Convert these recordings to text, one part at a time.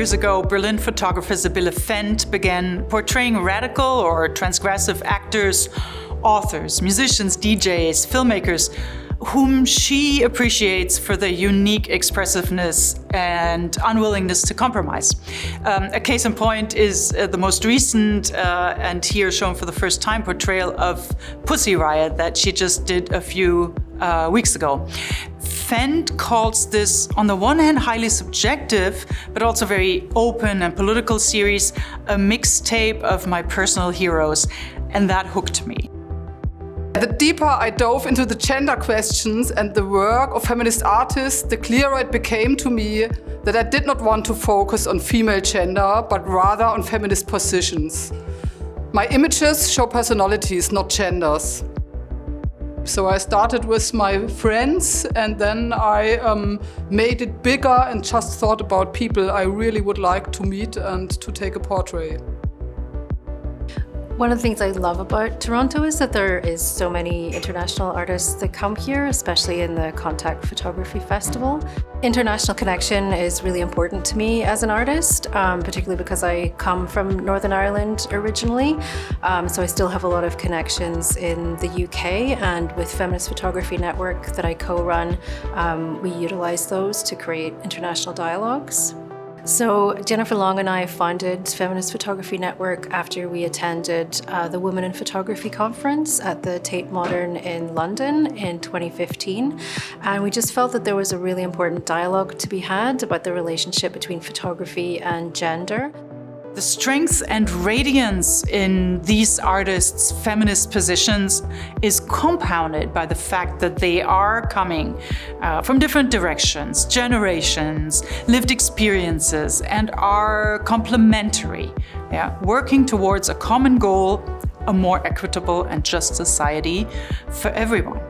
years ago, Berlin photographer Sibylle Fendt began portraying radical or transgressive actors, authors, musicians, DJs, filmmakers, whom she appreciates for their unique expressiveness and unwillingness to compromise. A case in point is the most recent and here shown for the first time portrayal of Pussy Riot that she just did a few weeks ago. Fendt calls this, on the one hand, highly subjective, but also very open and political series, a mixtape of my personal heroes, and that hooked me. The deeper I dove into the gender questions and the work of feminist artists, the clearer it became to me that I did not want to focus on female gender, but rather on feminist positions. My images show personalities, not genders. So I started with my friends, and then I made it bigger and just thought about people I really would like to meet and to take a portrait. One of the things I love about Toronto is that there is so many international artists that come here, especially in the Contact Photography Festival. International connection is really important to me as an artist, particularly because I come from Northern Ireland originally. So I still have a lot of connections in the UK, and with Feminist Photography Network that I co-run, we utilize those to create international dialogues. So Jennifer Long and I founded Feminist Photography Network after we attended the Women in Photography conference at the Tate Modern in London in 2015. And we just felt that there was a really important dialogue to be had about the relationship between photography and gender. The strength and radiance in these artists' feminist positions is compounded by the fact that they are coming from different directions, generations, lived experiences, and are complementary, working towards a common goal, a more equitable and just society for everyone.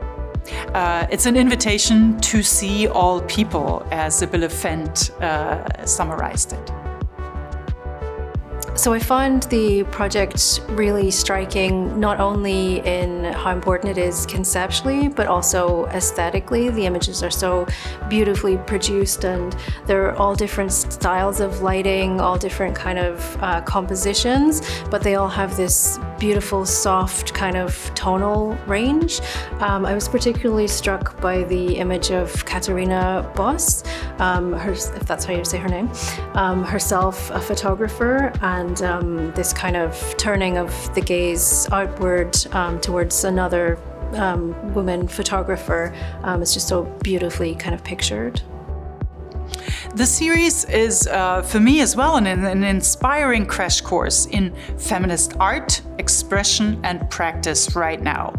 It's an invitation to see all people, as Sibylle Fendt summarized it. So I found the project really striking, not only in how important it is conceptually, but also aesthetically. The images are so beautifully produced, and they're all different styles of lighting, all different kind of compositions, but they all have this beautiful, soft kind of tonal range. I was particularly struck by the image of Katharina Boss, if that's how you say her name, herself a photographer, and this kind of turning of the gaze outward towards another woman photographer is just so beautifully kind of pictured. The series is, for me as well, an inspiring crash course in feminist art, expression, and practice right now.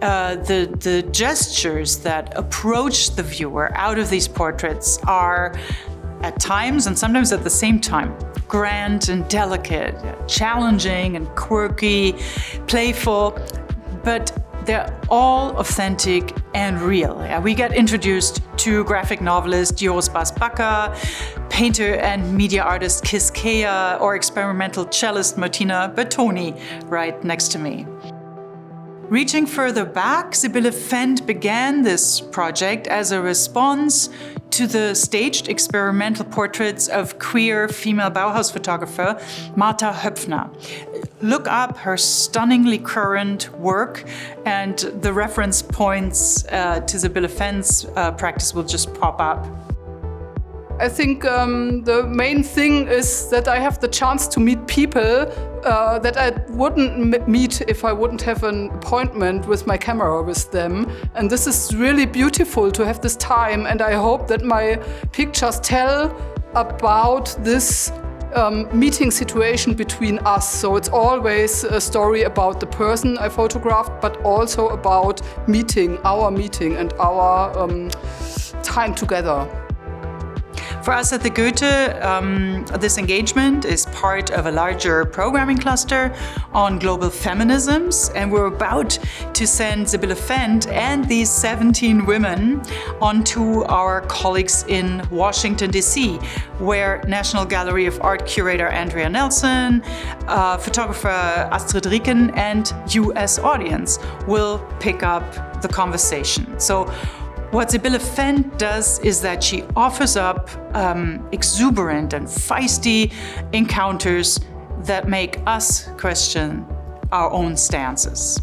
The gestures that approach the viewer out of these portraits are, at times and sometimes at the same time, grand and delicate, challenging and quirky, playful, but they're all authentic and real. We get introduced to graphic novelist Joris Bas-Bakker, painter and media artist Kis Kea, or experimental cellist Martina Bertoni right next to me. Reaching further back, Sibylle Fendt began this project as a response to the staged experimental portraits of queer female Bauhaus photographer Martha Höpfner. Look up her stunningly current work, and the reference points to Sibylle Fendt's practice will just pop up. I think the main thing is that I have the chance to meet people that I wouldn't meet if I wouldn't have an appointment with my camera with them. And this is really beautiful to have this time, and I hope that my pictures tell about this meeting situation between us. So it's always a story about the person I photographed, but also about our meeting and our time together. For us at the Goethe, this engagement is part of a larger programming cluster on global feminisms, and we're about to send Sibylle Fendt and these 17 women onto our colleagues in Washington, D.C., where National Gallery of Art curator Andrea Nelson, photographer Astrid Rieken, and U.S. audience will pick up the conversation. So What Sibylle Fendt does is that she offers up exuberant and feisty encounters that make us question our own stances.